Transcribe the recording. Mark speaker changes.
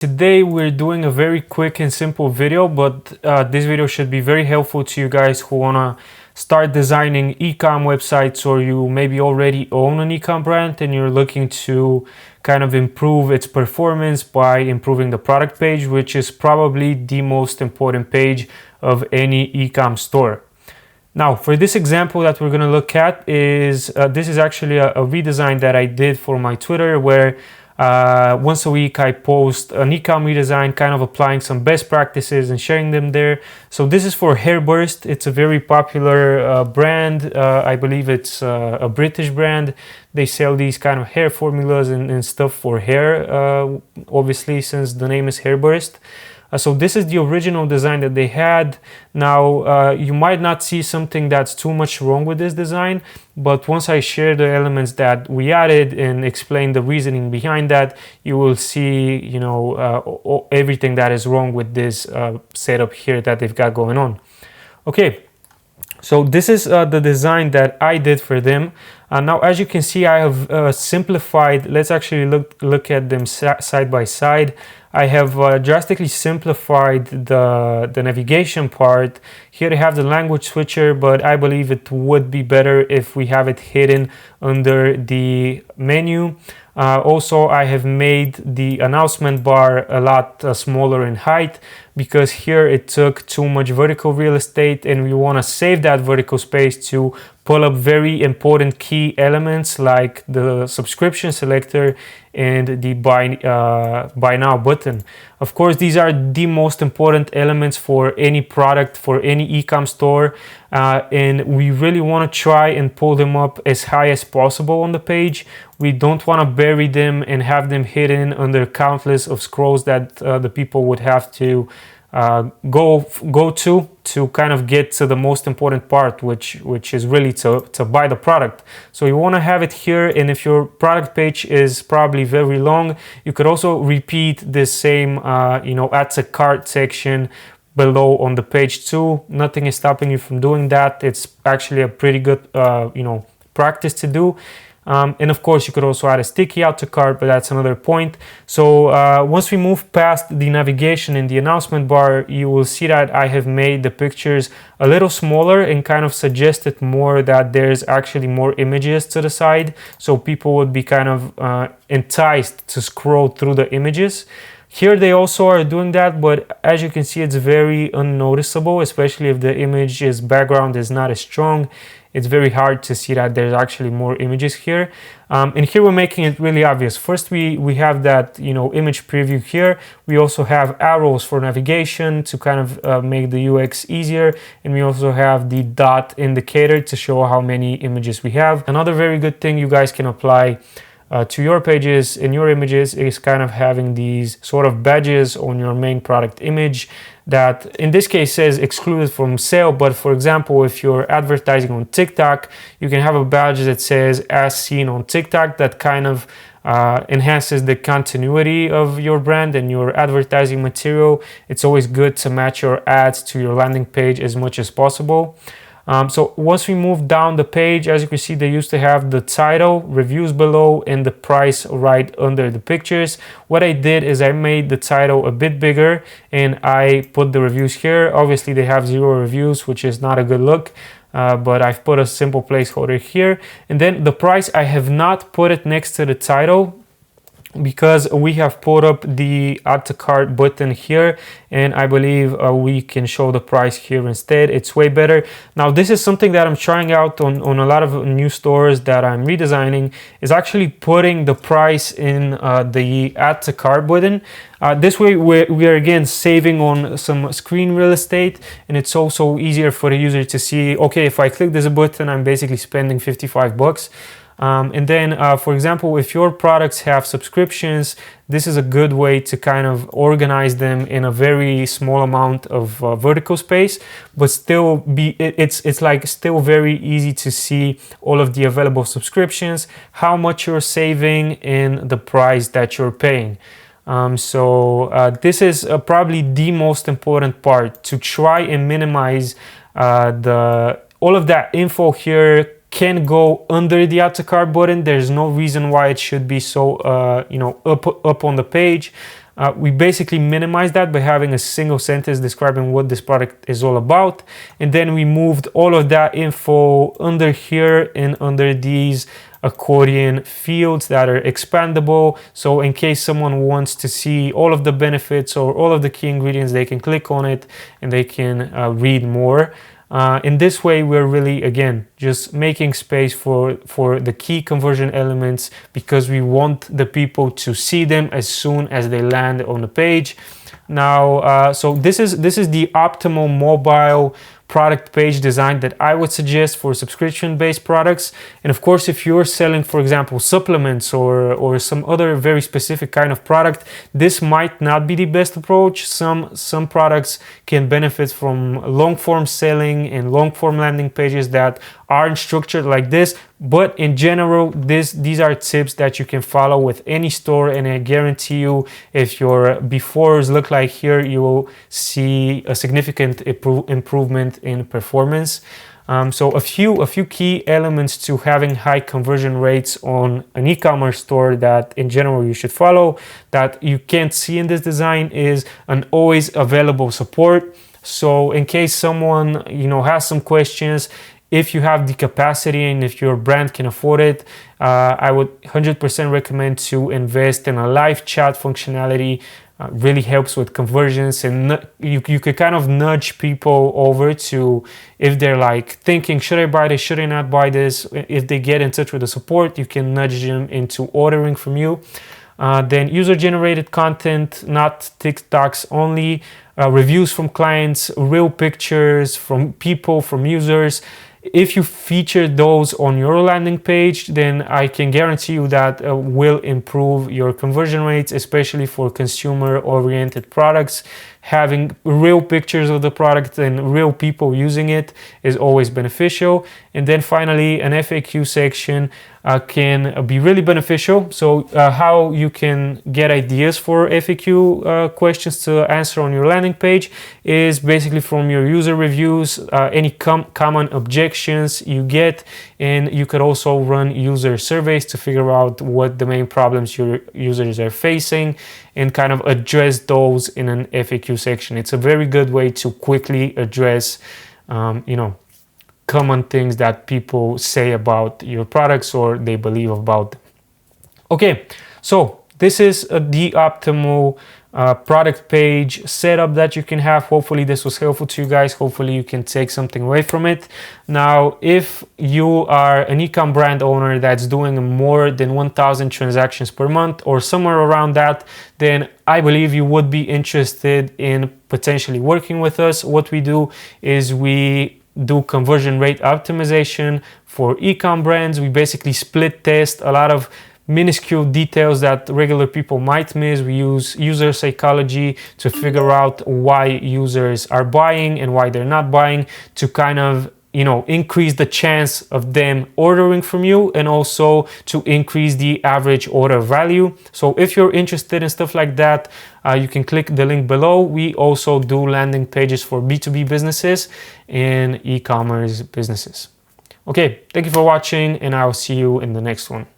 Speaker 1: Today we're doing a very quick and simple video, but this video should be very helpful to you guys who want to start designing eCom websites, or you maybe already own an eCom brand and you're looking to kind of improve its performance by improving the product page, which is probably the most important page of any eCom store. Now, for this example that we're going to look at is this is actually a redesign that I did for my Twitter, where once a week I post an eCom redesign, kind of applying some best practices and sharing them there. So this is for Hairburst. It's a very popular brand. I believe it's a British brand. They sell these kind of hair formulas and stuff for hair, obviously, since the name is Hairburst. So this is the original design that they had. Now, you might not see something that's too much wrong with this design, but once I share the elements that we added and explain the reasoning behind that, you will see, everything that is wrong with this setup here that they've got going on. Okay. So this is the design that I did for them. Now, as you can see, I have simplified. Let's actually look at them side by side. I have drastically simplified the navigation part. Here I have the language switcher, but I believe it would be better if we have it hidden under the menu. Also, I have made the announcement bar a lot smaller in height, because here it took too much vertical real estate and we want to save that vertical space to pull up very important key elements like the subscription selector and the buy now button. Of course, these are the most important elements for any product, for any eCom store, and we really want to try and pull them up as high as possible on the page. We don't want to bury them and have them hidden under countless of scrolls that the people would have to go to kind of get to the most important part, which is really to buy the product. So you want to have it here, and if your product page is probably very long, you could also repeat this same add to cart section below on the page too. Nothing is stopping you from doing that. It's actually a pretty good practice to do. And of course, you could also add a sticky out to cart, but that's another point. So once we move past the navigation in the announcement bar, you will see that I have made the pictures a little smaller and kind of suggested more that there's actually more images to the side, so people would be kind of enticed to scroll through the images. Here they also are doing that, but as you can see, it's very unnoticeable, especially if the image's background is not as strong. It's very hard to see that there's actually more images here. And here we're making it really obvious. First, we have that image preview here. We also have arrows for navigation to kind of make the UX easier. And we also have the dot indicator to show how many images we have. Another very good thing you guys can apply to your pages and your images is kind of having these sort of badges on your main product image that in this case says excluded from sale. But for example, if you're advertising on TikTok, you can have a badge that says as seen on TikTok, that kind of enhances the continuity of your brand and your advertising material. It's always good to match your ads to your landing page as much as possible. So once we move down the page, as you can see, they used to have the title, reviews below, and the price right under the pictures. What I did is I made the title a bit bigger and I put the reviews here. Obviously, they have 0 reviews, which is not a good look. But I've put a simple placeholder here. And then the price, I have not put it next to the title, because we have put up the add to cart button here, and I believe we can show the price here instead. It's way better. Now, this is something that I'm trying out on a lot of new stores that I'm redesigning, is actually putting the price in the add to cart button. This way we are again saving on some screen real estate, and it's also easier for the user to see, okay, if I click this button, I'm basically spending 55 bucks. And then, for example, if your products have subscriptions, this is a good way to kind of organize them in a very small amount of vertical space, but still it's like still very easy to see all of the available subscriptions, how much you're saving, and the price that you're paying. So this is probably the most important part, to try and minimize all of that info here can go under the add to cart button. There's no reason why it should be so up on the page. We basically minimize that by having a single sentence describing what this product is all about. And then we moved all of that info under here and under these accordion fields that are expandable. So in case someone wants to see all of the benefits or all of the key ingredients, they can click on it and they can read more. In this way, we're really, again, just making space for the key conversion elements, because we want the people to see them as soon as they land on the page. Now, so this is the optimal mobile product page design that I would suggest for subscription-based products. And of course, if you're selling, for example, supplements or some other very specific kind of product, this might not be the best approach. Some products can benefit from long-form selling and long-form landing pages that aren't structured like this. But in general, these are tips that you can follow with any store, and I guarantee you, if your befores look like here, you will see a significant improvement in performance. So a few key elements to having high conversion rates on an e-commerce store that in general you should follow, that you can't see in this design, is an always available support. So in case someone has some questions, if you have the capacity and if your brand can afford it, I would 100% recommend to invest in a live chat functionality. Really helps with conversions, and you could kind of nudge people over to, if they're like thinking, should I buy this, should I not buy this? If they get in touch with the support, you can nudge them into ordering from you. Then user-generated content, not TikToks only, reviews from clients, real pictures from people, from users. If you feature those on your landing page, then I can guarantee you that will improve your conversion rates, especially for consumer-oriented products. Having real pictures of the product and real people using it is always beneficial. And then finally, an FAQ section can be really beneficial. So how you can get ideas for FAQ questions to answer on your landing page is basically from your user reviews, any common objections you get, and you could also run user surveys to figure out what the main problems your users are facing and kind of address those in an FAQ section. It's a very good way to quickly address, common things that people say about your products or they believe about them. Okay, so this is the optimal product page setup that you can have. Hopefully this was helpful to you guys. Hopefully you can take something away from it. Now, if you are an e-com brand owner that's doing more than 1,000 transactions per month or somewhere around that, then I believe you would be interested in potentially working with us. What we do is we do conversion rate optimization for e-com brands. We basically split test a lot of minuscule details that regular people might miss. We use user psychology to figure out why users are buying and why they're not buying, to kind of increase the chance of them ordering from you, and also to increase the average order value. So if you're interested in stuff like that, you can click the link below. We also do landing pages for B2B businesses and e-commerce businesses. Okay, thank you for watching, and I'll see you in the next one.